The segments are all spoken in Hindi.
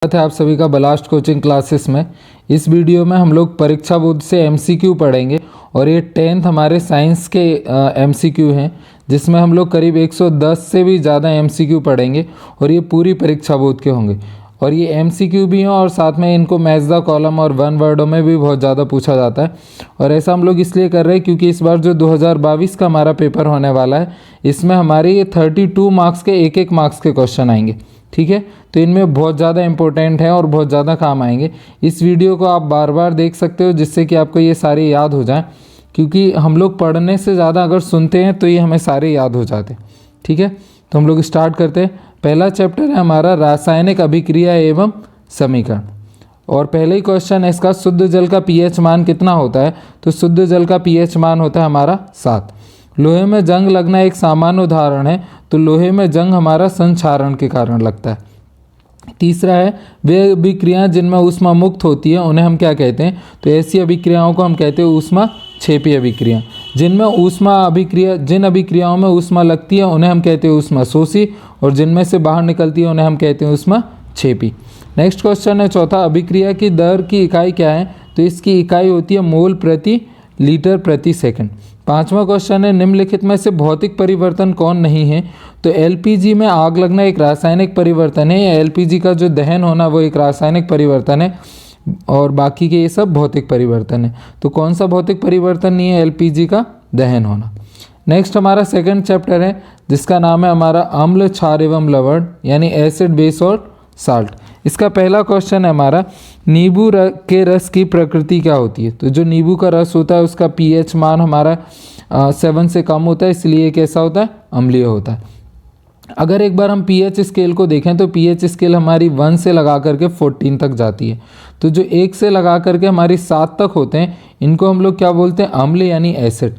स्वागत है आप सभी का बलास्ट कोचिंग क्लासेस में। इस वीडियो में हम लोग परीक्षा बोर्ड से एमसीक्यू पढ़ेंगे और ये 10th हमारे साइंस के एमसीक्यू हैं, जिसमें हम लोग करीब 110 से भी ज़्यादा एमसीक्यू पढ़ेंगे और ये पूरी परीक्षा बोर्ड के होंगे। और ये एमसीक्यू भी हैं और साथ में इनको मैच द कॉलम और वन वर्डों में भी बहुत ज़्यादा पूछा जाता है। और ऐसा हम लोग इसलिए कर रहे हैं क्योंकि इस बार जो 2022 का हमारा पेपर होने वाला है, इसमें हमारे ये 32 मार्क्स के एक मार्क्स के क्वेश्चन आएंगे। ठीक है, तो इनमें बहुत ज़्यादा इंपॉर्टेंट है और बहुत ज़्यादा काम आएंगे। इस वीडियो को आप बार बार देख सकते हो जिससे कि आपको ये सारे याद हो जाएं, क्योंकि हम लोग पढ़ने से ज़्यादा अगर सुनते हैं तो ये हमें सारे याद हो जाते हैं। ठीक है, तो हम लोग स्टार्ट करते हैं। पहला चैप्टर है हमारा रासायनिक अभिक्रिया एवं समीकरण। और पहले ही क्वेश्चन है इसका, शुद्ध जल का पीएच मान कितना होता है? तो शुद्ध जल का पीएच मान होता है हमारा 7। लोहे में जंग लगना एक सामान्य उदाहरण है, तो लोहे में जंग हमारा संक्षारण के कारण लगता है। तीसरा है, वे अभिक्रियाएं जिनमें ऊष्मा मुक्त होती है उन्हें हम क्या कहते हैं? तो ऐसी अभिक्रियाओं को हम कहते हैं ऊष्मा क्षेपी अभिक्रिया। जिन अभिक्रियाओं में ऊष्मा लगती है उन्हें हम कहते हैं ऊष्मा शोषी, और जिनमें से बाहर निकलती है उन्हें हम कहते हैं ऊष्मा क्षेपी। नेक्स्ट क्वेश्चन है चौथा, अभिक्रिया की दर की इकाई क्या है? तो इसकी इकाई होती है मोल प्रति लीटर प्रति सेकंड। पांचवा क्वेश्चन है, निम्नलिखित में से भौतिक परिवर्तन कौन नहीं है? तो एलपीजी में आग लगना एक रासायनिक परिवर्तन है, या एलपीजी का जो दहन होना वो एक रासायनिक परिवर्तन है, और बाकी के ये सब भौतिक परिवर्तन है। तो कौन सा भौतिक परिवर्तन नहीं है? एलपीजी का दहन होना। नेक्स्ट हमारा सेकंड चैप्टर है जिसका नाम है हमारा अम्ल, क्षार एवं लवण, यानी एसिड, बेस और साल्ट। इसका पहला क्वेश्चन है हमारा, नींबू के रस की प्रकृति क्या होती है? तो जो नींबू का रस होता है उसका पीएच मान हमारा 7 से कम होता है, इसलिए कैसा होता है? अम्लीय होता है। अगर एक बार हम पीएच स्केल को देखें तो पीएच स्केल हमारी 1 से लगा करके 14 तक जाती है। तो जो 1 से लगा करके हमारी 7 तक होते हैं इनको हम लोग क्या बोलते हैं? अम्ल यानी एसिड।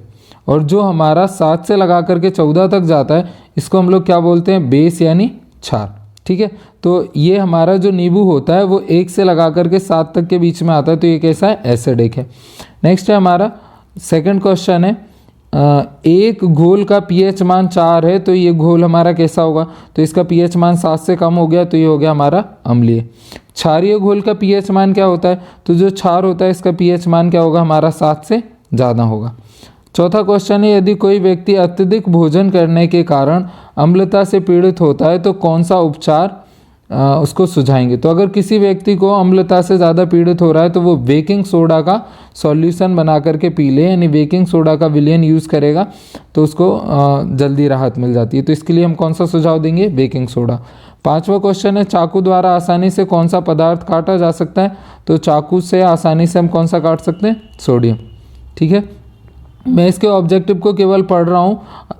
और जो हमारा 7 से लगा करके 14 तक जाता है इसको हम लोग क्या बोलते हैं? बेस यानी क्षार। ठीक है, तो ये हमारा जो नींबू होता है वो 1 से लगा करके 7 तक के बीच में आता है, तो ये कैसा है? एसिडिक है। नेक्स्ट है हमारा सेकंड क्वेश्चन है, एक घोल का पीएच मान 4 है, तो ये घोल हमारा कैसा होगा? तो इसका पीएच मान 7 से कम हो गया, तो ये हो गया हमारा अम्लीय। क्षारीय घोल का पीएच मान क्या होता है? तो जो क्षार होता है इसका पीएच मान क्या होगा? हमारा 7 से ज़्यादा होगा। चौथा क्वेश्चन है, यदि कोई व्यक्ति अत्यधिक भोजन करने के कारण अम्लता से पीड़ित होता है तो कौन सा उपचार उसको सुझाएंगे? तो अगर किसी व्यक्ति को अम्लता से ज़्यादा पीड़ित हो रहा है तो वो बेकिंग सोडा का सॉल्यूशन बना करके पी ले, यानी बेकिंग सोडा का विलयन यूज़ करेगा तो उसको जल्दी राहत मिल जाती है। तो इसके लिए हम कौन सा सुझाव देंगे? Baking soda. पांचवा क्वेश्चन है, चाकू द्वारा आसानी से कौन सा पदार्थ काटा जा सकता है? तो चाकू से आसानी से हम कौन सा काट सकते हैं? सोडियम। ठीक है, मैं इसके ऑब्जेक्टिव को केवल पढ़ रहा हूँ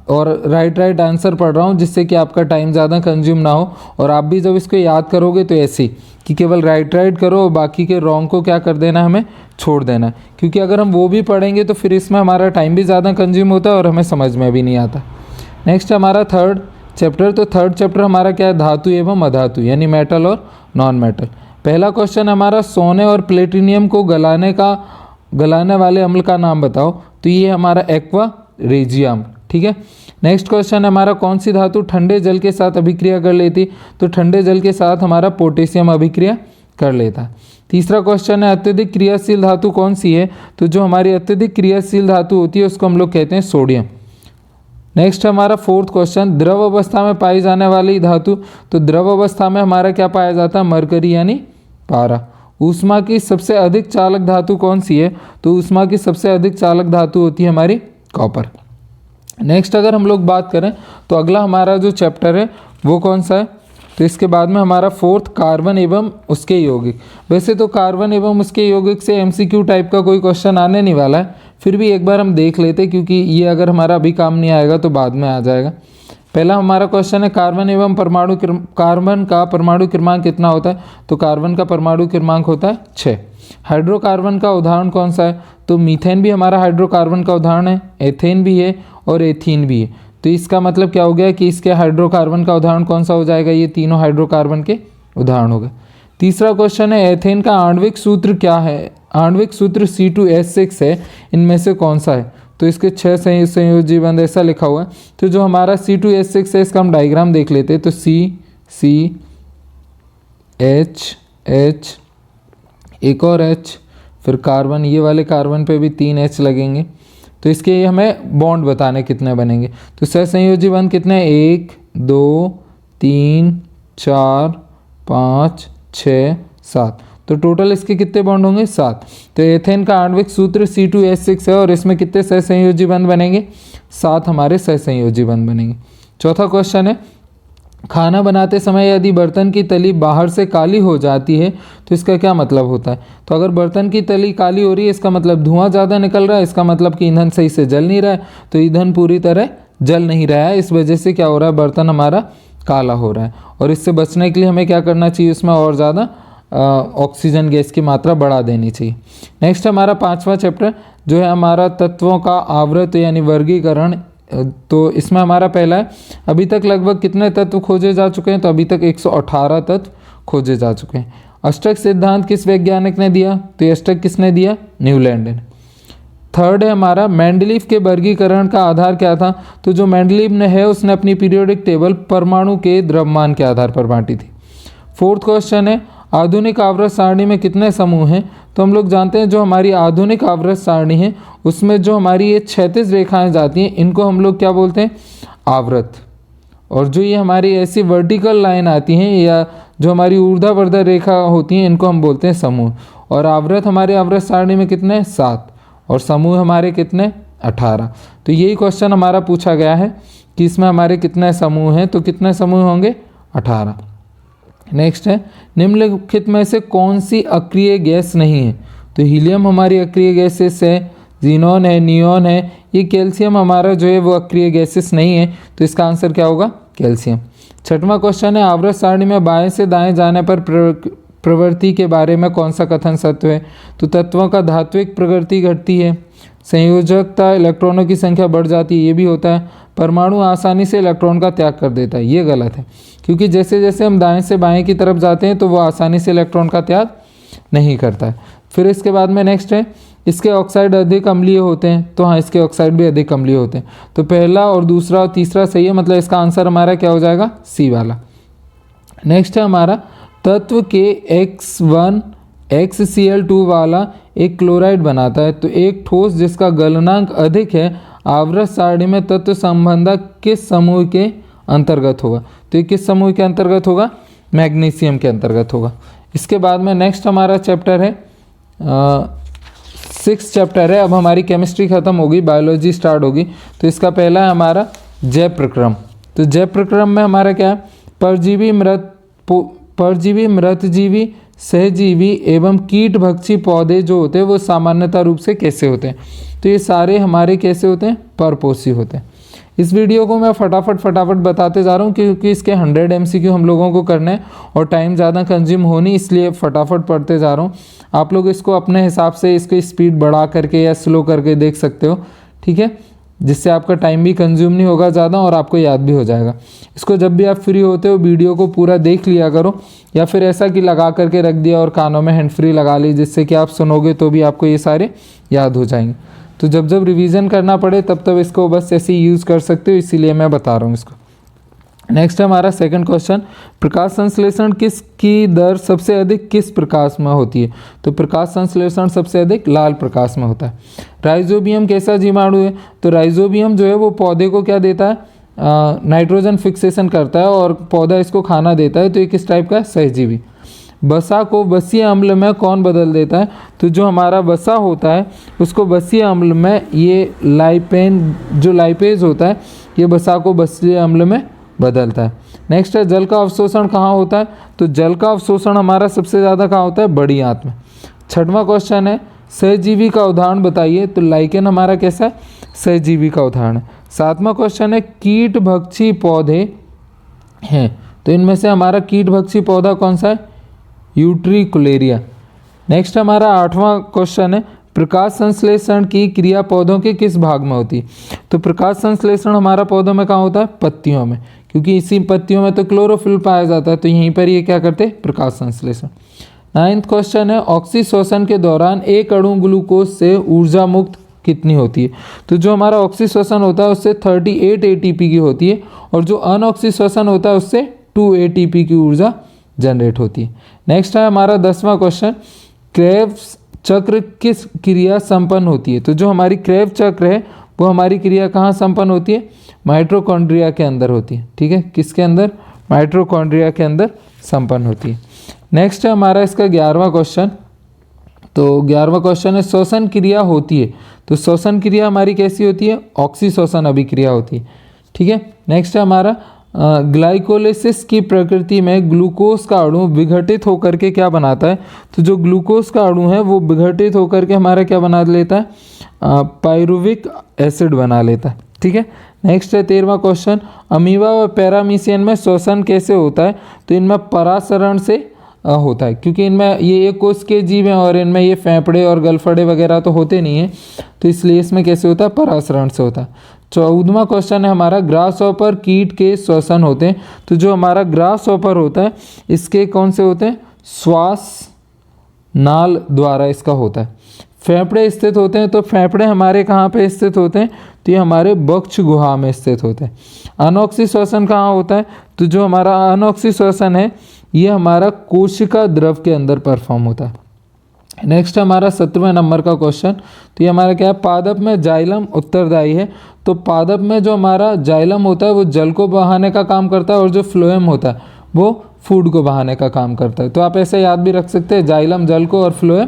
और राइट आंसर पढ़ रहा हूँ जिससे कि आपका टाइम ज़्यादा कंज्यूम ना हो। और आप भी जब इसको याद करोगे तो ऐसे कि केवल राइट करो और बाकी के रॉन्ग को क्या कर देना, हमें छोड़ देना, क्योंकि अगर हम वो भी पढ़ेंगे तो फिर इसमें हमारा टाइम भी ज़्यादा कंज्यूम होता है और हमें समझ में भी नहीं आता। नेक्स्ट हमारा थर्ड चैप्टर, तो थर्ड चैप्टर हमारा क्या है? धातु एवं अधातु, यानी मेटल और नॉन मेटल। पहला क्वेश्चन हमारा, सोने और प्लेटिनियम को गलाने वाले अम्ल का नाम बताओ। तो ये हमारा एक्वा रेजियम। ठीक है, नेक्स्ट क्वेश्चन हमारा, कौन सी धातु ठंडे जल के साथ अभिक्रिया कर लेती? तो ठंडे जल के साथ हमारा पोटेशियम अभिक्रिया कर लेता है। तीसरा क्वेश्चन है, अत्यधिक क्रियाशील धातु कौन सी है? तो जो हमारी अत्यधिक क्रियाशील धातु होती है उसको हम लोग कहते हैं सोडियम। नेक्स्ट हमारा फोर्थ क्वेश्चन, द्रव अवस्था में पाई जाने वाली धातु। तो द्रव अवस्था में हमारा क्या पाया जाता है? मरकरी यानी पारा। ऊष्मा की सबसे अधिक चालक धातु कौन सी है? तो ऊष्मा की सबसे अधिक चालक धातु होती है हमारी कॉपर। नेक्स्ट अगर हम लोग बात करें तो अगला हमारा जो चैप्टर है वो कौन सा है? तो इसके बाद में हमारा फोर्थ, कार्बन एवं उसके यौगिक। वैसे तो कार्बन एवं उसके यौगिक से एमसीक्यू टाइप का कोई क्वेश्चन आने नहीं वाला है, फिर भी एक बार हम देख लेते क्योंकि ये अगर हमारा अभी काम नहीं आएगा तो बाद में आ जाएगा। पहला हमारा क्वेश्चन है, कार्बन का परमाणु क्रमांक कितना होता है? तो कार्बन का परमाणु क्रमांक होता है 6। हाइड्रोकार्बन का उदाहरण कौन सा है? तो मीथेन भी हमारा हाइड्रोकार्बन का उदाहरण है, एथेन भी है और एथीन भी है। तो इसका मतलब क्या हो गया कि इसके हाइड्रोकार्बन का उदाहरण कौन सा हो जाएगा? ये तीनों हाइड्रोकार्बन के उदाहरण हो गए। तीसरा क्वेश्चन है, एथेन का आणविक सूत्र क्या है? आणविक सूत्र C2H6 है, इनमें से कौन सा है? तो इसके 6 संयोजी बंध ऐसा लिखा हुआ है। तो जो हमारा C2H6 है इसका हम डायग्राम देख लेते हैं। तो C H H, एक और H, फिर कार्बन, ये वाले कार्बन पे भी 3 H लगेंगे। तो इसके हमें बॉन्ड बताने कितने बनेंगे। तो सहसंयोजी बंध कितने, 1 2 3 4 5 6 7। तो टोटल इसके कितने बॉन्ड होंगे, 7। तो एथेन का आणविक सूत्र C2H6 है और इसमें कितने सहसंयोजी बंध बनेंगे, 7 हमारे सहसंयोजी बंध बनेंगे। चौथा क्वेश्चन है, खाना बनाते समय यदि बर्तन की तली बाहर से काली हो जाती है तो इसका क्या मतलब होता है। तो अगर बर्तन की तली काली हो रही है इसका मतलब धुआं ज़्यादा निकल रहा है, इसका मतलब कि ईंधन सही से जल नहीं रहा है। तो ईंधन पूरी तरह जल नहीं रहा है, इस वजह से क्या हो रहा है, बर्तन हमारा काला हो रहा है। और इससे बचने के लिए हमें क्या करना चाहिए, उसमें और ज़्यादा ऑक्सीजन गैस की मात्रा बढ़ा देनी चाहिए। नेक्स्ट हमारा 5वां चैप्टर जो है हमारा तत्वों का आवृत यानी वर्गीकरण। तो इसमें हमारा पहला है, अभी तक लगभग कितने तत्व खोजे जा चुके हैं। तो अभी तक 118 तत्व खोजे जा चुके हैं। अष्टक सिद्धांत किस वैज्ञानिक ने दिया, तो ये अष्टक किसने दिया, न्यूलैंड ने। थर्ड है हमारा मेंडलीफ के वर्गीकरण का आधार क्या था। तो जो मेंडलीफ ने है उसने अपनी पीरियोडिक टेबल परमाणु के द्रव्यमान के आधार पर बांटी थी। फोर्थ क्वेश्चन है, आधुनिक आवर्त सारणी में कितने समूह हैं। तो हम लोग जानते हैं जो हमारी आधुनिक आवर्त सारणी है उसमें जो हमारी ये 36 रेखाएं जाती हैं इनको हम लोग क्या बोलते हैं, आवर्त। और जो ये हमारी ऐसी वर्टिकल लाइन आती हैं या जो हमारी ऊर्ध्वाधर रेखा होती हैं इनको हम बोलते हैं समूह। और आवर्त हमारे आवर्त सारणी में कितने, 7 और समूह हमारे कितने, 18। तो यही क्वेश्चन हमारा पूछा गया है कि इसमें हमारे कितने समूह हैं। तो कितने समूह होंगे, 18। नेक्स्ट है, निम्नलिखित में से कौन सी अक्रिय गैस नहीं है। तो हीलियम हमारी अक्रिय गैसेस है, जीनोन है, नियोन है। ये कैल्शियम हमारा जो है वो अक्रिय गैसेस नहीं है। तो इसका आंसर क्या होगा, कैल्शियम। छठवां क्वेश्चन है, आवर्त सारणी में बाएं से दाएं जाने पर प्रवृत्ति के बारे में कौन सा कथन सत्य है। तो तत्वों का धात्विक प्रकृति घटती है, संयोजकता इलेक्ट्रॉनों की संख्या बढ़ जाती है, ये भी होता है। परमाणु आसानी से इलेक्ट्रॉन का त्याग कर देता है, ये गलत है, क्योंकि जैसे जैसे हम दाएं से बाएं की तरफ जाते हैं तो वो आसानी से इलेक्ट्रॉन का त्याग नहीं करता है। फिर इसके बाद में नेक्स्ट है, इसके ऑक्साइड अधिक अम्लीय होते हैं। तो हाँ, इसके ऑक्साइड भी अधिक अम्लीय होते हैं। तो पहला और दूसरा और तीसरा सही है, मतलब इसका आंसर हमारा क्या हो जाएगा, सी वाला। नेक्स्ट है हमारा, तत्व के X1 HCl2 वाला एक क्लोराइड बनाता है। तो एक ठोस जिसका गलनांक अधिक है आवर्त सारणी में तत्व संबंधक किस समूह के अंतर्गत होगा। तो ये किस समूह के अंतर्गत होगा, मैग्नीशियम के अंतर्गत होगा। इसके बाद में नेक्स्ट हमारा चैप्टर है 6 चैप्टर है। अब हमारी केमिस्ट्री खत्म होगी, बायोलॉजी स्टार्ट होगी। तो इसका पहला है हमारा जैव प्रक्रम। तो जैव प्रक्रम में हमारा क्या है, परजीवी मृतजीवी सहजीवी एवं कीट भक्षी पौधे जो होते हैं वो सामान्यतः रूप से कैसे होते हैं। तो ये सारे हमारे कैसे होते हैं, परपोषी होते हैं। इस वीडियो को मैं फटाफट बताते जा रहा हूँ क्योंकि इसके 100 MCQ हम लोगों को करने हैं और टाइम ज़्यादा कंज्यूम हो नहीं, इसलिए फटाफट पढ़ते जा रहा हूँ। आप लोग इसको अपने हिसाब से इसकी स्पीड बढ़ा करके या स्लो करके देख सकते हो, ठीक है, जिससे आपका टाइम भी कंज्यूम नहीं होगा ज़्यादा और आपको याद भी हो जाएगा। इसको जब भी आप फ्री होते हो वीडियो को पूरा देख लिया करो, या फिर ऐसा कि लगा करके रख दिया और कानों में हैंड फ्री लगा ली, जिससे कि आप सुनोगे तो भी आपको ये सारे याद हो जाएंगे। तो जब जब रिवीजन करना पड़े तब इसको बस ऐसे ही यूज़ कर सकते हो, इसीलिए मैं बता रहा हूँ इसको। नेक्स्ट हमारा सेकंड क्वेश्चन, प्रकाश संश्लेषण किसकी दर सबसे अधिक किस प्रकाश में होती है। तो प्रकाश संश्लेषण सबसे अधिक लाल प्रकाश में होता है। राइजोबियम कैसा जीवाणु है। तो राइजोबियम जो है वो पौधे को क्या देता है, नाइट्रोजन फिक्सेशन करता है और पौधा इसको खाना देता है। तो ये किस टाइप का है, सहजीवी। वसा को वसीय अम्ल में कौन बदल देता है। तो जो हमारा वसा होता है उसको वसीय अम्ल में ये लाइपेज होता है, ये वसा को वसीय अम्ल में बदलता है। नेक्स्ट है, जल का अवशोषण कहाँ होता है। तो जल का अवशोषण हमारा सबसे ज़्यादा कहाँ होता है, बड़ी आंत में। छठवां क्वेश्चन है, सहजीवी का उदाहरण बताइए। तो लाइकेन हमारा कैसा है, सहजीवी का उदाहरण है। सातवां क्वेश्चन है, कीट भक्षी पौधे हैं। तो इनमें से हमारा कीट भक्षी पौधा कौन सा है, यूट्रिकुलेरिया। नेक्स्ट हमारा आठवां क्वेश्चन है, प्रकाश संश्लेषण की क्रिया पौधों के किस भाग में होती है। तो प्रकाश संश्लेषण हमारा पौधों में कहाँ होता है, पत्तियों में, क्योंकि इसी पत्तियों में तो क्लोरोफिल पाया जाता है। तो यहीं पर ये क्या करते हैं, प्रकाश संश्लेषण। 9वां क्वेश्चन है, ऑक्सीश्वसन के दौरान एक अणु ग्लूकोज से ऊर्जा मुक्त कितनी होती है। तो जो हमारा ऑक्सीश्वसन होता है उससे 38 ATP की होती है और जो अनऑक्सीश्वसन होता है उससे 2 ATP की ऊर्जा जनरेट होती है। नेक्स्ट है हमारा 10वां क्वेश्चन, क्रेब्स चक्र किस क्रिया संपन्न होती है? तो जो हमारी क्रेब चक्र है वो हमारी क्रिया कहाँ संपन्न होती है? माइटोकॉन्ड्रिया के अंदर होती है। ठीक है, किसके अंदर? माइटोकॉन्ड्रिया के अंदर संपन्न होती है। नेक्स्ट है हमारा इसका 11वां क्वेश्चन। तो 11वां क्वेश्चन है श्वसन क्रिया होती है, तो श्वसन क्रिया हमारी कैसी होती है? ऑक्सीश्वसन अभिक्रिया होती है। ठीक है, नेक्स्ट है हमारा ग्लाइकोलिसिस की प्रकृति में ग्लूकोज का अणु विघटित होकर के क्या बनाता है? तो जो ग्लूकोज का अणु है वो विघटित होकर के हमारा क्या बना लेता है? पायरुविक एसिड बना लेता है। ठीक है, नेक्स्ट है 13वां क्वेश्चन, अमीबा व पैरामीशियन में श्वसन कैसे होता है? तो इनमें परासरण से होता है, क्योंकि इनमें ये एक कोश के जीव हैं और इनमें ये फेफड़े और गलफड़े वगैरह तो होते नहीं हैं, तो इसलिए इसमें कैसे होता है? परासरण से होता है। 14वां क्वेश्चन है हमारा, ग्रास हॉपर कीट के श्वसन होते हैं, तो जो हमारा ग्रास हॉपर होता है इसके कौन से होते हैं? श्वास नाल द्वारा इसका होता है। फेफड़े स्थित होते हैं, तो फेफड़े हमारे कहाँ पे स्थित होते हैं? तो ये हमारे वक्ष गुहा में स्थित होते हैं। अनोक्सी श्वसन कहाँ होता है? तो जो हमारा अनोक्सी श्वसन है ये हमारा कोशिका द्रव के अंदर परफॉर्म होता है। नेक्स्ट हमारा 17वें नंबर का क्वेश्चन, तो ये हमारा क्या है? पादप में जाइलम उत्तरदायी है, तो पादप में जो हमारा जाइलम होता है वो जल को बहाने का काम करता है और जो फ्लोएम होता है वो फूड को बहाने का काम करता है। तो आप ऐसे याद भी रख सकते हैं, जाइलम जल को और फ्लोएम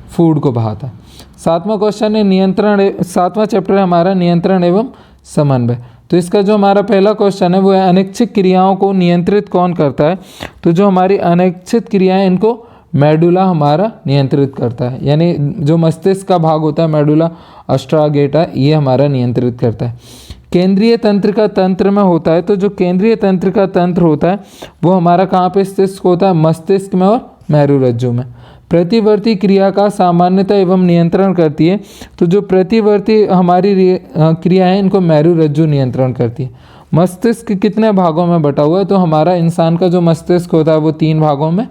फूड को बहाता है। 7वां क्वेश्चन है नियंत्रण, 7वां चैप्टर है हमारा नियंत्रण एवं समन्वय। तो इसका जो हमारा पहला क्वेश्चन है वो है अनैच्छिक क्रियाओं को नियंत्रित कौन करता है? तो जो हमारी अनैच्छिक क्रियाएं इनको मेडुला हमारा नियंत्रित करता है, यानी जो मस्तिष्क का भाग होता है मेडुला ऑब्स्ट्रागेटा ये हमारा नियंत्रित करता है। केंद्रीय तंत्र का तंत्र में होता है, तो जो केंद्रीय तंत्र का तंत्र होता है वो हमारा कहाँ पे स्थित होता है? मस्तिष्क में और मेरुरज्जु में। प्रतिवर्ती क्रिया का सामान्यता एवं नियंत्रण करती है, तो जो प्रतिवर्ती हमारी क्रिया है इनको मेरुरज्जु नियंत्रण करती है। मस्तिष्क कितने भागों में बटा हुआ है? तो हमारा इंसान का जो मस्तिष्क होता है वो 3 भागों में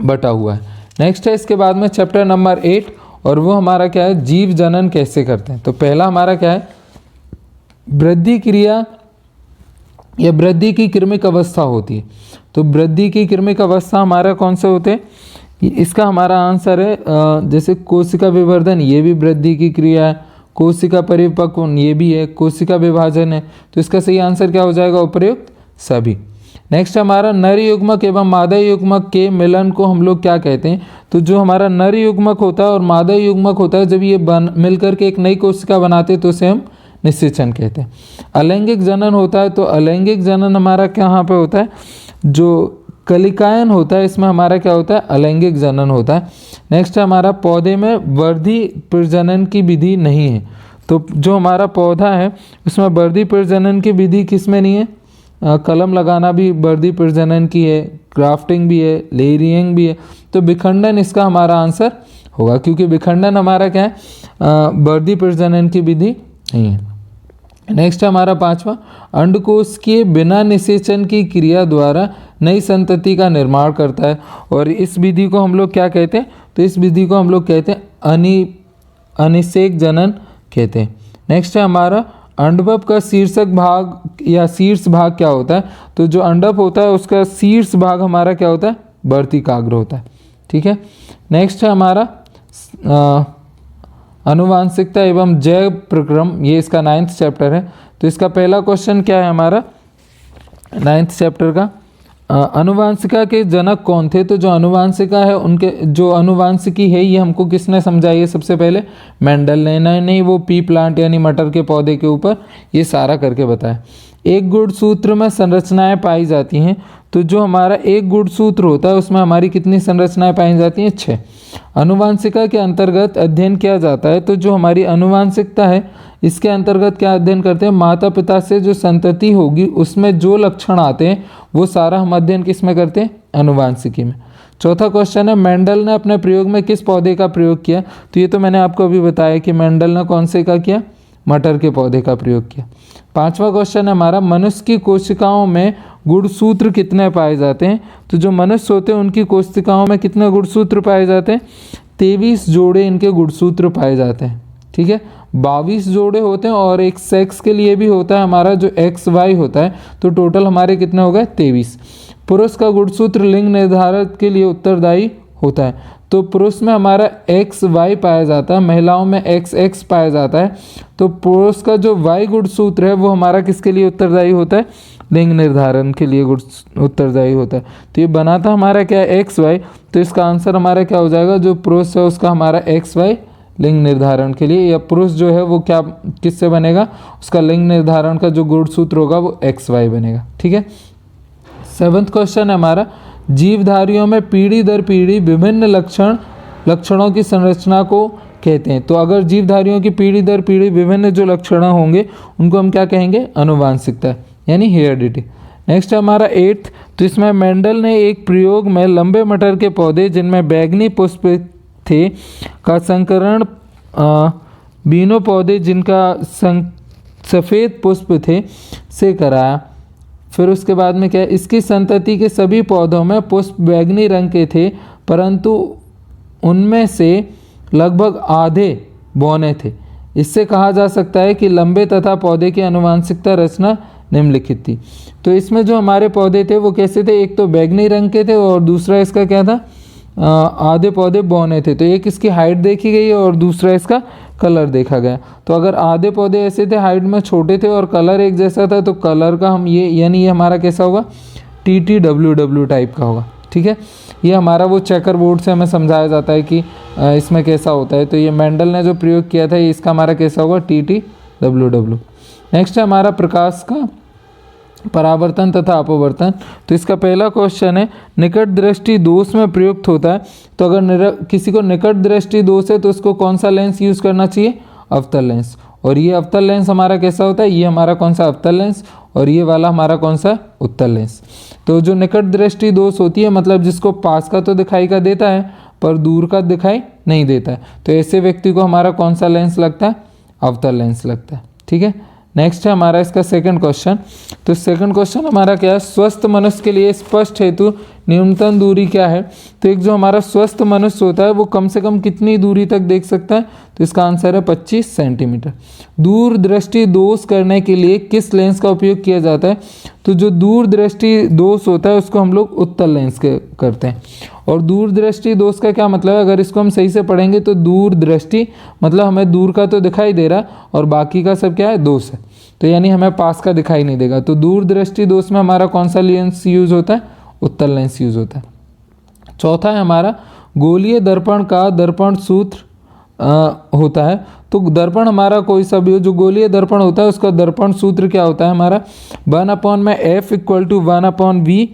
बटा हुआ है। नेक्स्ट है इसके बाद में चैप्टर नंबर 8 और वो हमारा क्या है? जीव जनन कैसे करते हैं। तो पहला हमारा क्या है? वृद्धि क्रिया या वृद्धि की क्रमिक अवस्था होती है। तो वृद्धि की क्रमिक अवस्था हमारा कौन से होते हैं? इसका हमारा आंसर है जैसे कोशिका विवर्धन, ये भी वृद्धि की क्रिया है। कोशिका परिपक्वन ये भी है। कोशिका विभाजन है। तो इसका सही आंसर क्या हो जाएगा? उपर्युक्त सभी। नेक्स्ट हमारा नर युग्मक एवं मादा युग्मक के मिलन को हम लोग क्या कहते हैं? तो जो हमारा नर युग्मक होता है और मादा युग्मक होता है जब ये मिलकर के एक नई कोशिका बनाते हैं तो उसे हम निषेचन कहते हैं। अलैंगिक जनन होता है, तो अलैंगिक जनन हमारा कहाँ पे होता है? जो कलिकायन होता है इसमें हमारा क्या होता है? अलैंगिक जनन होता है। नेक्स्ट हमारा पौधे में वर्धी प्रजनन की विधि नहीं है, तो जो हमारा पौधा है उसमें वर्धी प्रजनन की विधि किस में नहीं है? कलम लगाना भी वर्धी प्रजनन की है, ग्राफ्टिंग भी है, लेयरिंग भी है, तो विखंडन इसका हमारा आंसर होगा, क्योंकि विखंडन हमारा क्या है? वर्धी प्रजनन की विधि नहीं है। नेक्स्ट हमारा 5वां, अंडकोश के बिना निषेचन की क्रिया द्वारा नई संतति का निर्माण करता है, और इस विधि को हम लोग क्या कहते हैं? तो इस विधि को हम लोग कहते हैं अनिषेक जनन कहते हैं। नेक्स्ट है हमारा अंडभव का शीर्षक भाग या शीर्ष भाग क्या होता है? तो जो अंडभ होता है उसका शीर्ष भाग हमारा क्या होता है? वर्तिकाग्र होता है। ठीक है, नेक्स्ट है हमारा अनुवांशिकता एवं जैव प्रक्रम, ये इसका 9th चैप्टर है। तो इसका पहला क्वेश्चन क्या है हमारा 9th चैप्टर का? अनुवांशिका के जनक कौन थे? तो जो अनुवांशिका है उनके जो अनुवांशिकी है ये हमको किसने समझाई है? सबसे पहले मेंडल ने, नहीं वो पी प्लांट यानी मटर के पौधे के ऊपर ये सारा करके बताया। एक गुणसूत्र में संरचनाएं पाई जाती हैं, तो जो हमारा एक गुणसूत्र होता है उसमें हमारी कितनी संरचनाएं पाई जाती हैं? 6। अनुवांशिका के अंतर्गत अध्ययन किया जाता है, तो जो हमारी अनुवांशिकता है इसके अंतर्गत क्या अध्ययन करते हैं? माता पिता से जो संतति होगी उसमें जो लक्षण आते हैं वो सारा हम अध्ययन किस में करते हैं? अनुवांशिकी में। चौथा क्वेश्चन है मेंडल ने अपने प्रयोग में किस पौधे का प्रयोग किया? तो ये तो मैंने आपको अभी बताया कि मेंडल ने कौन से का किया? मटर के पौधे का प्रयोग किया। 5वां क्वेश्चन है हमारा मनुष्य की कोशिकाओं में गुणसूत्र कितने पाए जाते हैं? तो जो मनुष्य होते हैं उनकी कोशिकाओं में कितने गुणसूत्र पाए जाते हैं? 23 जोड़े इनके गुणसूत्र पाए जाते हैं। ठीक है, 22 जोड़े होते हैं और एक सेक्स के लिए भी होता है हमारा जो XY होता है, तो टोटल हमारे कितने हो गए? 23। पुरुष का गुणसूत्र लिंग निर्धारण के लिए उत्तरदायी होता है। तो पुरुष में हमारा XY पाया जाता है, महिलाओं में XX पाया जाता है। तो पुरुष का जो Y गुणसूत्र है वो हमारा किसके लिए उत्तरदायी होता है? लिंग निर्धारण के लिए उत्तरदायी होता है। तो ये बना था हमारा क्या है? XY। तो इसका आंसर हमारा क्या हो जाएगा? जो पुरुष है उसका हमारा XY लिंग निर्धारण के लिए, या पुरुष जो है वो क्या किससे बनेगा? उसका लिंग निर्धारण का जो गुणसूत्र होगा वो XY बनेगा। ठीक है। 7th क्वेश्चन है हमारा, जीवधारियों में पीढ़ी दर पीढ़ी विभिन्न लक्षणों की संरचना को कहते हैं। तो अगर जीवधारियों की पीढ़ी दर पीढ़ी विभिन्न जो लक्षण होंगे उनको हम क्या कहेंगे? अनुवांशिकता, यानी हेरिडिटी। नेक्स्ट है हमारा 8th। तो इसमें मेंडल ने एक प्रयोग में लंबे मटर के पौधे जिनमें बैंगनी पुष्प थे का संकरण बीनों पौधे जिनका सफ़ेद पुष्प थे से कराया। फिर उसके बाद में क्या है? इसकी संतति के सभी पौधों में पुष्प बैंगनी रंग के थे, परंतु उनमें से लगभग आधे बौने थे। इससे कहा जा सकता है कि लंबे तथा पौधे की अनुवांशिकता रचना निम्नलिखित थी। तो इसमें जो हमारे पौधे थे वो कैसे थे? एक तो बैंगनी रंग के थे और दूसरा इसका क्या था? आधे पौधे बौने थे। तो एक इसकी हाइट देखी गई और दूसरा इसका कलर देखा गया। तो अगर आधे पौधे ऐसे थे, हाइट में छोटे थे और कलर एक जैसा था, तो कलर का हम ये यानी ये हमारा कैसा होगा? TTWW टाइप का होगा। ठीक है। ये हमारा वो चेकर बोर्ड से हमें समझाया जाता है कि इसमें कैसा होता है। तो ये मेंडल ने जो प्रयोग किया था इसका हमारा कैसा होगा? TTWW। नेक्स्ट है हमारा प्रकाश का परावर्तन तथा अपवर्तन। तो इसका पहला क्वेश्चन है, निकट दृष्टि दोष में प्रयुक्त होता है। तो अगर किसी को निकट दृष्टि दोष है तो उसको कौन सा लेंस यूज़ करना चाहिए? अवतल लेंस। और ये अवतल लेंस हमारा कैसा होता है? ये हमारा कौन सा? अवतल लेंस। और ये वाला हमारा कौन सा? उत्तल लेंस। तो जो निकट दृष्टि दोष होती है, मतलब जिसको पास का तो दिखाई का देता है पर दूर का दिखाई नहीं देता है, तो ऐसे व्यक्ति को हमारा कौन सा लेंस लगता है? अवतल लेंस लगता है। ठीक है। नेक्स्ट है हमारा इसका सेकंड क्वेश्चन। तो सेकंड क्वेश्चन हमारा क्या है? स्वस्थ मनुष्य के लिए स्पष्ट हेतु न्यूनतम दूरी क्या है? तो एक जो हमारा स्वस्थ मनुष्य होता है वो कम से कम कितनी दूरी तक देख सकता है? तो इसका आंसर है 25 सेंटीमीटर। दूर दृष्टि दोष करने के लिए किस लेंस का उपयोग किया जाता है? तो जो दूर दृष्टि दोष होता है उसको हम लोग उत्तल लेंस के करते हैं। और दूर दृष्टि दोष का क्या मतलब है? अगर इसको हम सही से पढ़ेंगे तो दूर दृष्टि मतलब हमें दूर का तो दिखाई दे रहा और बाकी का सब क्या है? दोष है। तो यानी हमें पास का दिखाई नहीं देगा। तो दूर दृष्टि दोष में हमारा कौन सा लेंस यूज़ होता है? उत्तल लेंस यूज़ होता है। चौथा है हमारा, गोलीय दर्पण का दर्पण सूत्र होता है। तो दर्पण हमारा कोई सा भी हो, जो गोलीय दर्पण होता है उसका दर्पण सूत्र क्या होता है? हमारा 1/f = 1/v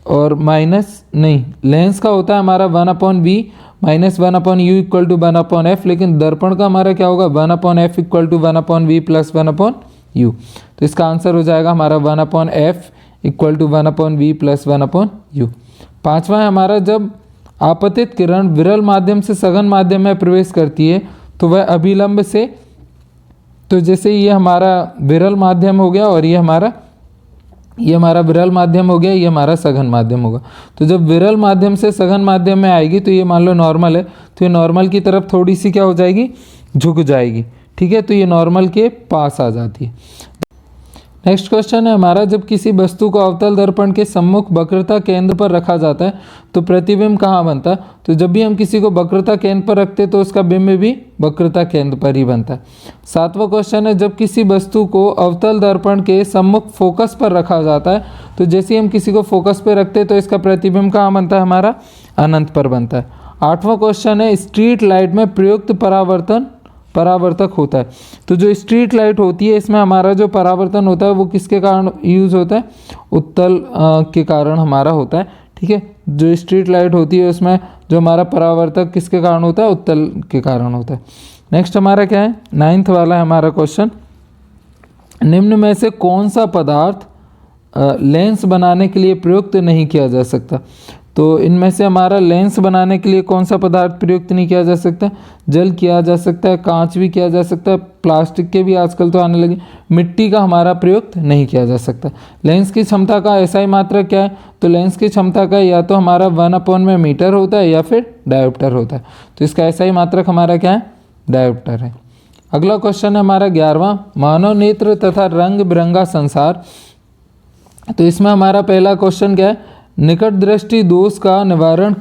और माइनस नहीं, लेंस का होता है हमारा 1/v माइनस 1/u = 1/f, लेकिन दर्पण का हमारा क्या होगा? 1/f = 1/v + 1/u। तो इसका आंसर हो जाएगा हमारा 1/f = 1/v + 1/u। पांचवा है हमारा, जब आपतित किरण विरल माध्यम से सघन माध्यम में प्रवेश करती है तो वह अभिलंब से, तो जैसे ये हमारा विरल माध्यम हो गया और ये हमारा विरल माध्यम हो गया, ये हमारा सघन माध्यम होगा। तो जब विरल माध्यम से सघन माध्यम में आएगी तो ये मान लो नॉर्मल है, तो ये नॉर्मल की तरफ थोड़ी सी क्या हो जाएगी? झुक जाएगी। ठीक है। तो ये नॉर्मल के पास आ जाती है। नेक्स्ट क्वेश्चन है हमारा, जब किसी वस्तु को अवतल दर्पण के सम्मुख वक्रता केंद्र पर रखा जाता है तो प्रतिबिंब कहाँ बनता है? तो जब भी हम किसी को वक्रता केंद्र पर रखते हैं तो उसका बिंब भी वक्रता केंद्र पर ही बनता है। सातवां क्वेश्चन है, जब किसी वस्तु को अवतल दर्पण के सम्मुख फोकस पर रखा जाता है तो जैसे ही हम किसी को फोकस पर रखते हैं तो इसका प्रतिबिंब कहाँ बनता है? हमारा अनंत पर बनता है। आठवां क्वेश्चन है, स्ट्रीट लाइट में प्रयुक्त परावर्तक होता है। तो जो स्ट्रीट लाइट होती है इसमें हमारा जो परावर्तन होता है वो किसके कारण यूज़ होता है? उत्तल के कारण हमारा होता है। ठीक है। जो स्ट्रीट लाइट होती है उसमें जो हमारा परावर्तक किसके कारण होता है? उत्तल के कारण होता है। नेक्स्ट हमारा क्या है? 9th वाला है हमारा क्वेश्चन, निम्न में से कौन सा पदार्थ लेंस बनाने के लिए प्रयुक्त नहीं किया जा सकता? तो इनमें से हमारा लेंस बनाने के लिए कौन सा पदार्थ प्रयुक्त नहीं किया जा सकता? जल किया जा सकता है, कांच भी किया जा सकता है, प्लास्टिक के भी आजकल तो आने लगे, मिट्टी का हमारा प्रयुक्त नहीं किया जा सकता। लेंस की क्षमता का SI मात्रक क्या है? तो लेंस की क्षमता का या तो हमारा 1/मीटर होता है या फिर डायोप्टर होता है। तो इसका SI मात्रक हमारा क्या है? डायोप्टर है। अगला क्वेश्चन है हमारा 11वां, मानव नेत्र तथा रंग बिरंगा संसार। तो इसमें हमारा पहला क्वेश्चन क्या है? निकट दृष्टि दोष का निवारण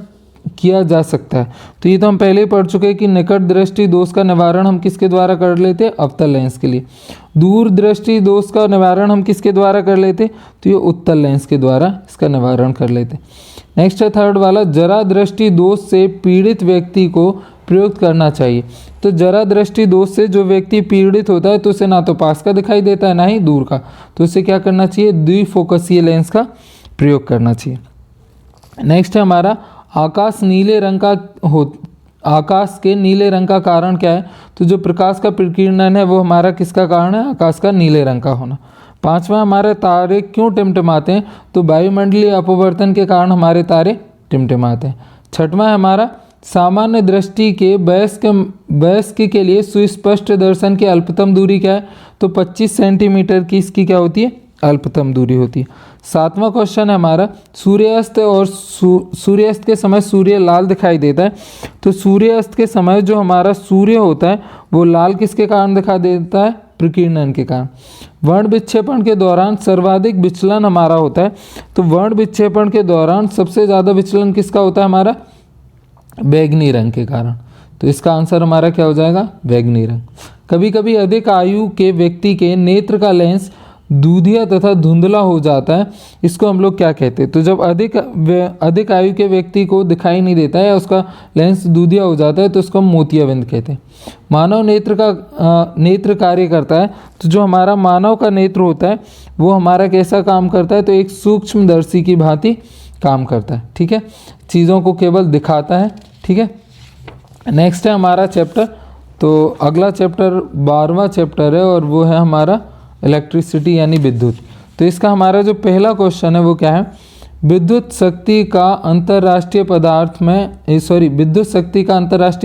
किया जा सकता है। तो ये तो हम पहले ही पढ़ चुके हैं कि निकट दृष्टि दोष का निवारण हम किसके द्वारा कर लेते हैं, अवतल लेंस के लिए। दूर दृष्टि दोष का निवारण हम किसके द्वारा कर लेते, तो ये उत्तल लेंस के द्वारा इसका निवारण कर लेते। नेक्स्ट है थर्ड वाला, जरा दृष्टि दोष से पीड़ित व्यक्ति को प्रयोग करना चाहिए। तो जरा दृष्टि दोष से जो व्यक्ति पीड़ित होता है तो उसे ना तो पास का दिखाई देता है ना ही दूर का, तो उसे क्या करना चाहिए, द्विफोकसीय लेंस का प्रयोग करना चाहिए। नेक्स्ट है हमारा, आकाश नीले रंग का आकाश के नीले रंग का कारण क्या है, तो जो प्रकाश का प्रकीर्णन है वो हमारा किसका कारण है, आकाश का नीले रंग का होना। पांचवा, हमारे तारे क्यों टिमटिमाते हैं, तो वायुमंडलीय अपवर्तन के कारण हमारे तारे टिमटिमाते हैं। छठवां है हमारा, सामान्य दृष्टि के वयस्क के लिए सुस्पष्ट दर्शन की अल्पतम दूरी क्या है, तो 25 सेंटीमीटर की इसकी क्या होती है, अल्पतम दूरी होती है। सातवां क्वेश्चन है हमारा, सूर्यास्त और सूर्यास्त के समय सूर्य लाल दिखाई देता है। तो सूर्यास्त के समय जो हमारा सूर्य होता है वो लाल किसके कारण दिखाई देता है, प्रकीर्णन के कारण। वर्ण विक्षेपण के दौरान सर्वाधिक विचलन हमारा होता है। तो वर्ण विक्षेपण के दौरान सबसे ज़्यादा विचलन किसका होता है, हमारा बैंगनी रंग के कारण। तो इसका आंसर हमारा क्या हो जाएगा, बैंगनी रंग। कभी कभी अधिक आयु के व्यक्ति के नेत्र का लेंस दूधिया तथा धुंधला हो जाता है, इसको हम लोग क्या कहते हैं, तो जब अधिक आयु के व्यक्ति को दिखाई नहीं देता है या उसका लेंस दूधिया हो जाता है तो उसको हम मोतियाबिंद कहते हैं। मानव नेत्र कार्य करता है। तो जो हमारा मानव का नेत्र होता है वो हमारा कैसा काम करता है, तो एक सूक्ष्मदर्शी की भांति काम करता है। ठीक है, चीज़ों को केवल दिखाता है। ठीक है, नेक्स्ट है हमारा चैप्टर, तो अगला चैप्टर 12वां चैप्टर है और वो है हमारा इलेक्ट्रिसिटी यानी विद्युत। तो इसका हमारा जो पहला क्वेश्चन है वो क्या है, विद्युत शक्ति का अंतर्राष्ट्रीय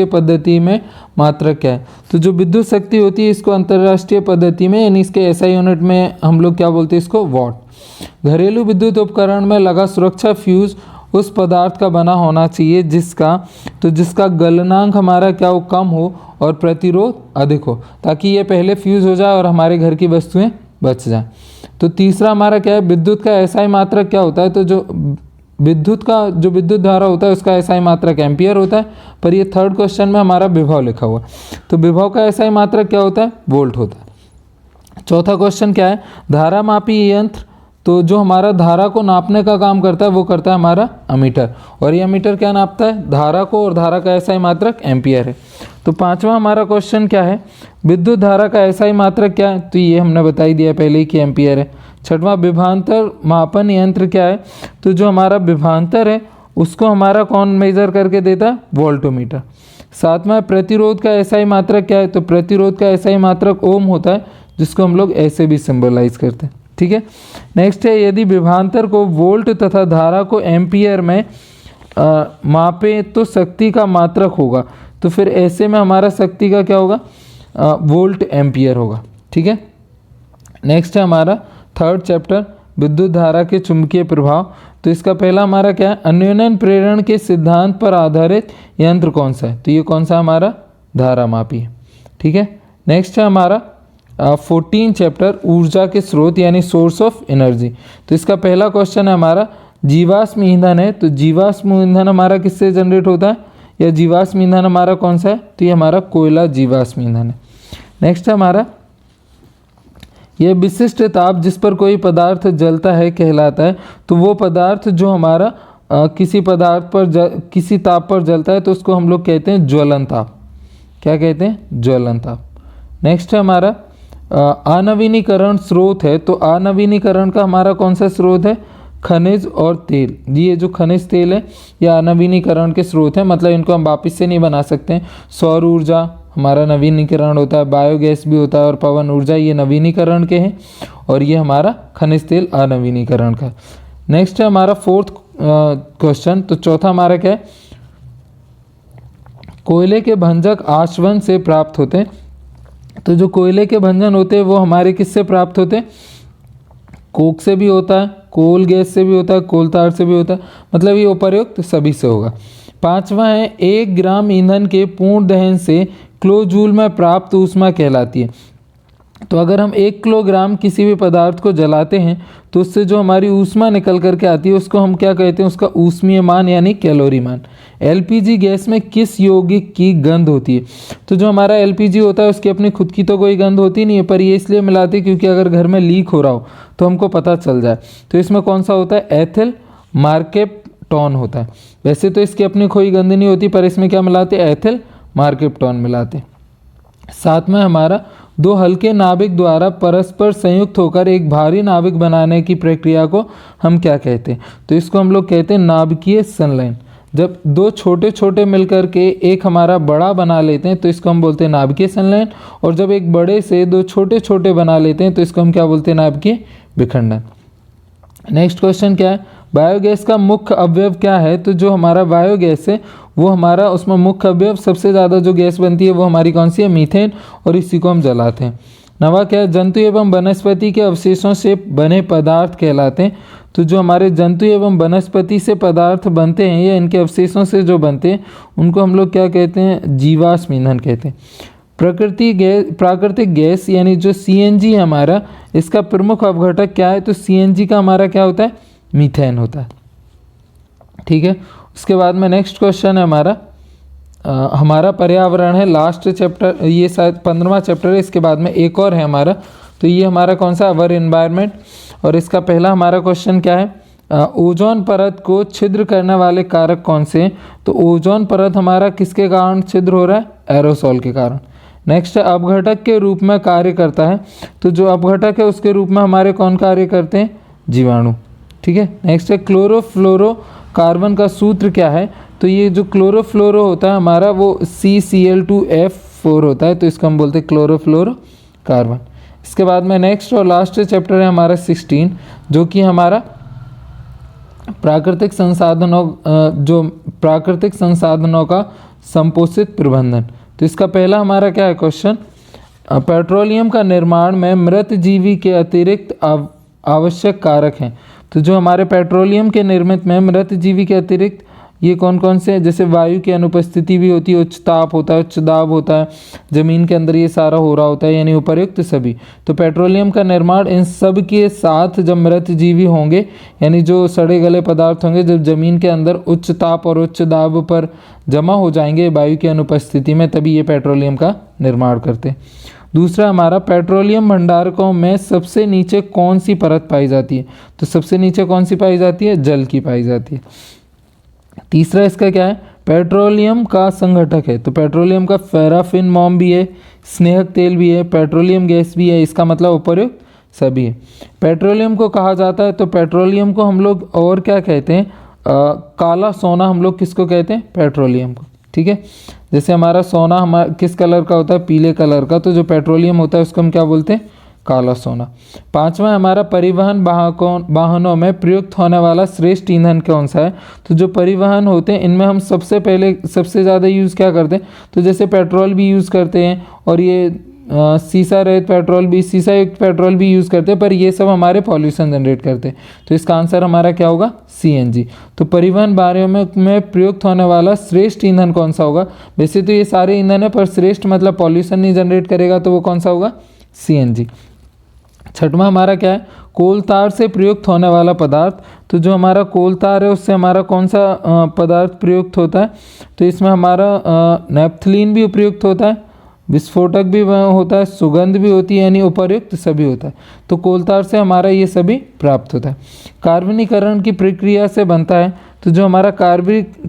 पद्धति में मात्रक क्या है। तो जो विद्युत शक्ति होती है इसको अंतर्राष्ट्रीय पद्धति में यानी इसके एसआई यूनिट में हम लोग क्या बोलते हैं, इसको वॉट। घरेलू विद्युत उपकरण में लगा सुरक्षा फ्यूज उस पदार्थ का बना होना चाहिए जिसका गलनांक हमारा क्या हो, कम हो और प्रतिरोध अधिक हो, ताकि ये पहले फ्यूज हो जाए और हमारे घर की वस्तुएं बच जाएं। तो तीसरा हमारा क्या है, विद्युत का एसआई मात्रक क्या होता है, तो जो विद्युत धारा होता है उसका एसआई मात्रक एम्पियर होता है, पर ये थर्ड क्वेश्चन में हमारा विभव लिखा हुआ है। तो विभव का एसआई मात्रक क्या होता है, वोल्ट होता है। चौथा क्वेश्चन क्या है, धारा मापी यंत्र, तो जो हमारा धारा को नापने का काम करता है वो करता है हमारा अमीटर, और ये अमीटर क्या नापता है, धारा को, और धारा का एसआई मात्रक एम्पियर है। तो पांचवा हमारा क्वेश्चन क्या है, विद्युत धारा का एसआई मात्रक क्या है, तो ये हमने बता ही दिया पहले ही कि एम्पियर है। छठवां, विभवांतर मापन यंत्र क्या है, तो जो हमारा विभवांतर है उसको हमारा कौन मेजर करके देता है, वोल्टोमीटर। सातवां, प्रतिरोध का एसआई मात्रक क्या है, तो प्रतिरोध का एसआई मात्रक ओम होता है, जिसको हम लोग ऐसे भी सिंबलाइज करते हैं। ठीक है, नेक्स्ट है, यदि विभवांतर को वोल्ट तथा धारा को एम्पियर में मापे तो शक्ति का मात्रक होगा, तो फिर ऐसे में हमारा शक्ति का क्या होगा, वोल्ट एम्पियर होगा। ठीक है, नेक्स्ट है हमारा थर्ड चैप्टर, विद्युत धारा के चुंबकीय प्रभाव। तो इसका पहला हमारा क्या है, अन्योन्य प्रेरण के सिद्धांत पर आधारित यंत्र कौन सा है, तो ये कौन सा हमारा धारा मापी है। ठीक है, नेक्स्ट है हमारा 14 चैप्टर, ऊर्जा के स्रोत यानी सोर्स ऑफ एनर्जी। तो इसका पहला क्वेश्चन है हमारा, जीवाश्म ईंधन है, तो जीवाश्म ईंधन हमारा किससे जनरेट होता है, या जीवाश्म ईंधन हमारा कौन सा है, तो ये हमारा कोयला जीवाश्म ईंधन है। नेक्स्ट है हमारा, यह विशिष्ट ताप जिस पर कोई पदार्थ जलता है कहलाता है। तो वो पदार्थ जो हमारा किसी ताप पर जलता है तो उसको हम लोग कहते हैं ज्वलन ताप। क्या कहते हैं, ज्वलन ताप। नेक्स्ट है हमारा अनवीनीकरण स्रोत है। तो अनवीनीकरण का हमारा कौन सा स्रोत है, खनिज और तेल। ये जो खनिज तेल है ये अनवीनीकरण के स्रोत है, मतलब इनको हम वापस से नहीं बना सकते हैं। सौर ऊर्जा हमारा नवीनीकरण होता है, बायोगैस भी होता है, और पवन ऊर्जा ये नवीनीकरण के हैं, और ये हमारा खनिज तेल अनवीनीकरण का। नेक्स्ट है हमारा फोर्थ क्वेश्चन। तो चौथा हमारा क्या है, कोयले के भंजक आश्वन से प्राप्त होते हैं। तो जो कोयले के भंजन होते हैं वो हमारे किससे प्राप्त होते हैं, कोक से भी होता है, कोल गैस से भी होता है, कोल तार से भी होता है, मतलब ये उपर्युक्त सभी से होगा। पांचवा है, 1 ग्राम ईंधन के पूर्ण दहन से किलो जूल में प्राप्त ऊष्मा कहलाती है। तो अगर हम 1 किलोग्राम किसी भी पदार्थ को जलाते हैं तो उससे जो हमारी ऊष्मा निकल करके आती है उसको हम क्या कहते हैं, उसका ऊष्मीय मान यानी कैलोरी मान। एलपीजी गैस में किस यौगिक की गंध होती है? तो जो हमारा एलपीजी होता है उसकी अपनी खुद की तो कोई गंध होती नहीं है, पर ये इसलिए मिलाते हैं क्योंकि अगर घर में लीक हो रहा हो तो हमको पता चल जाए। तो इसमें कौन सा होता है? एथिल मार्केप्टॉन होता है। वैसे तो इसकी अपनी कोई गंध नहीं होती, पर इसमें क्या मिलाते हैं? एथिल मार्केप्टॉन मिलाते हैं। साथ में हमारा 2 हल्के नाभिक द्वारा परस्पर संयुक्त होकर एक भारी नाभिक बनाने की प्रक्रिया को हम क्या कहते हैं? तो इसको हम लोग कहते हैं नाभिकीय संलयन। जब 2 छोटे छोटे मिलकर के एक हमारा बड़ा बना लेते हैं तो इसको हम बोलते हैं नाभिकीय संलयन, और जब एक बड़े से 2 छोटे छोटे बना लेते हैं तो इसको हम क्या बोलते हैं? नाभिकीय विखंडन। नेक्स्ट क्वेश्चन क्या है? बायोगैस का मुख्य अवयव क्या है? तो जो हमारा बायोगैस है वो हमारा उसमें मुख्य अवयव सबसे ज़्यादा जो गैस बनती है वो हमारी कौन सी है? मीथेन, और इसी को हम जलाते हैं। नवा क्या है? जंतु एवं वनस्पति के अवशेषों से बने पदार्थ कहलाते हैं। तो जो हमारे जंतु एवं वनस्पति से पदार्थ बनते हैं या इनके अवशेषों से जो बनते हैं उनको हम लोग क्या कहते हैं? जीवाश्म ईंधन कहते हैं। प्राकृतिक गैस यानी जो सीएनजी है हमारा, इसका प्रमुख अवघटक क्या है? तो सीएनजी का हमारा क्या होता है? मीथेन होता है। ठीक है, उसके बाद में नेक्स्ट क्वेश्चन है हमारा पर्यावरण है। लास्ट चैप्टर, ये शायद 15वां चैप्टर है, इसके बाद में एक और है हमारा। तो ये हमारा कौन सा? अवर एनवायरनमेंट। और इसका पहला हमारा क्वेश्चन क्या है? ओजोन परत को छिद्र करने वाले कारक कौन से हैं? तो ओजोन परत हमारा किसके कारण छिद्र हो रहा है? एरोसोल के कारण। नेक्स्ट है अपघटक के रूप में कार्य करता है। तो जो अपघटक है उसके रूप में हमारे कौन कार्य करते हैं? जीवाणु। ठीक है, नेक्स्ट है क्लोरोफ्लोरोकार्बन का सूत्र क्या है? तो ये जो क्लोरोफ्लोरो होता है हमारा वो CCl2F4 होता है, तो इसको हम बोलते हैं क्लोरोफ्लोरोकार्बन। इसके बाद में नेक्स्ट और लास्ट चैप्टर है हमारा 16, जो कि हमारा प्राकृतिक संसाधनों का संपोषित प्रबंधन। तो इसका पहला हमारा क्या है क्वेश्चन? पेट्रोलियम का निर्माण में मृत जीवी के अतिरिक्त आवश्यक कारक हैं। तो जो हमारे पेट्रोलियम के निर्मित में मृत जीवी के अतिरिक्त ये कौन कौन से हैं? जैसे वायु की अनुपस्थिति भी होती है, उच्च ताप होता है, उच्च दाब होता है, ज़मीन के अंदर ये सारा हो रहा होता है, यानी उपर्युक्त सभी। तो पेट्रोलियम का निर्माण इन सब के साथ जब मृत जीवी होंगे यानी जो सड़े गले पदार्थ होंगे, जब ज़मीन के अंदर उच्च ताप और उच्च दाब पर जमा हो जाएंगे वायु की अनुपस्थिति में, तभी ये पेट्रोलियम का निर्माण करते हैं। दूसरा हमारा पेट्रोलियम भंडारकों में सबसे नीचे कौन सी परत पाई जाती है? तो सबसे नीचे कौन सी पाई जाती है? जल की पाई जाती है। तीसरा इसका क्या है? पेट्रोलियम का संघटक है। तो पेट्रोलियम का पैराफिन मोम भी है, स्नेहक तेल भी है, पेट्रोलियम गैस भी है, इसका मतलब उपर्युक्त सभी है। पेट्रोलियम को कहा जाता है, तो पेट्रोलियम को हम लोग और क्या कहते हैं? काला सोना हम लोग किसको कहते हैं? पेट्रोलियम को। ठीक है, जैसे हमारा सोना हमारा किस कलर का होता है? पीले कलर का। तो जो पेट्रोलियम होता है उसको हम क्या बोलते हैं? काला सोना। पांचवा हमारा परिवहन वाहनों में प्रयुक्त होने वाला श्रेष्ठ ईंधन कौन सा है? तो जो परिवहन होते हैं इनमें हम सबसे ज़्यादा यूज़ क्या करते हैं? तो जैसे पेट्रोल भी यूज़ करते हैं, और ये सीसा रहित पेट्रोल भी, सीसा युक्त पेट्रोल भी यूज़ करते हैं, पर ये सब हमारे पॉल्यूशन जनरेट करते हैं। तो इसका आंसर हमारा क्या होगा? CNG। तो परिवहन वाहनों में प्रयुक्त होने वाला श्रेष्ठ ईंधन कौन सा होगा? वैसे तो ये सारे ईंधन है, पर श्रेष्ठ मतलब पॉल्यूशन नहीं जनरेट करेगा, तो वो कौन सा होगा? CNG। छठवां हमारा क्या है? कोलतार से प्रयुक्त होने वाला पदार्थ। तो जो हमारा कोलतार है उससे हमारा कौन सा पदार्थ प्रयुक्त होता है? तो इसमें हमारा नैप्थलीन भी प्रयुक्त होता है, विस्फोटक भी होता है, सुगंध भी होती है, यानी उपर्युक्त सभी होता है। तो कोलतार से हमारा ये सभी प्राप्त होता है। कार्बनीकरण की प्रक्रिया से बनता है। तो जो हमारा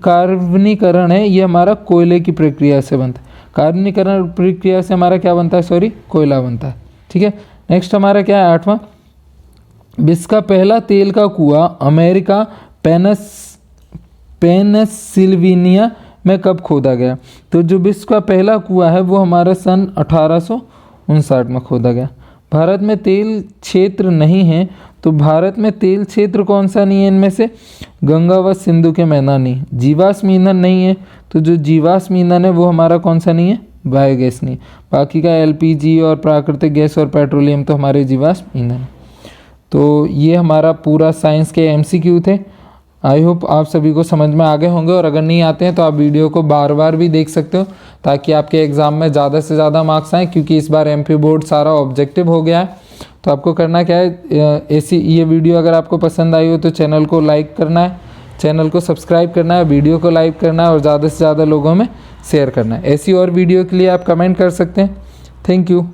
कार्बनीकरण है ये हमारा कोयले की प्रक्रिया से बनता है। कार्बनीकरण प्रक्रिया से हमारा क्या बनता है? कोयला बनता है। ठीक है, नेक्स्ट हमारा क्या है? 8वां, विश्व का पहला तेल का कुआं अमेरिका पेनसिल्वेनिया में कब खोदा गया? तो जो विश्व का पहला कुआं है वो हमारा सन 1859 में खोदा गया। भारत में तेल क्षेत्र नहीं है, तो भारत में तेल क्षेत्र कौन सा नहीं है इनमें से? गंगा व सिंधु के मैदान नहीं। जीवाश्म ईंधन नहीं है, तो जो जीवाश्म ईंधन है वो हमारा कौन सा नहीं है? बायोगैस नहीं। बाकी का LPG और प्राकृतिक गैस और पेट्रोलियम तो हमारे जीवाश्म ईंधन है। तो ये हमारा पूरा साइंस के MCQ थे। आई होप आप सभी को समझ में आ गए होंगे, और अगर नहीं आते हैं तो आप वीडियो को बार बार भी देख सकते हो ताकि आपके एग्ज़ाम में ज़्यादा से ज़्यादा मार्क्स आएँ, क्योंकि इस बार एमपी बोर्ड सारा ऑब्जेक्टिव हो गया है। तो आपको करना क्या है, ऐसी ये वीडियो अगर आपको पसंद आई हो तो चैनल को लाइक करना है, चैनल को सब्सक्राइब करना है, वीडियो को लाइक करना है और ज़्यादा से ज़्यादा लोगों में शेयर करना है। ऐसी और वीडियो के लिए आप कमेंट कर सकते हैं। Thank you.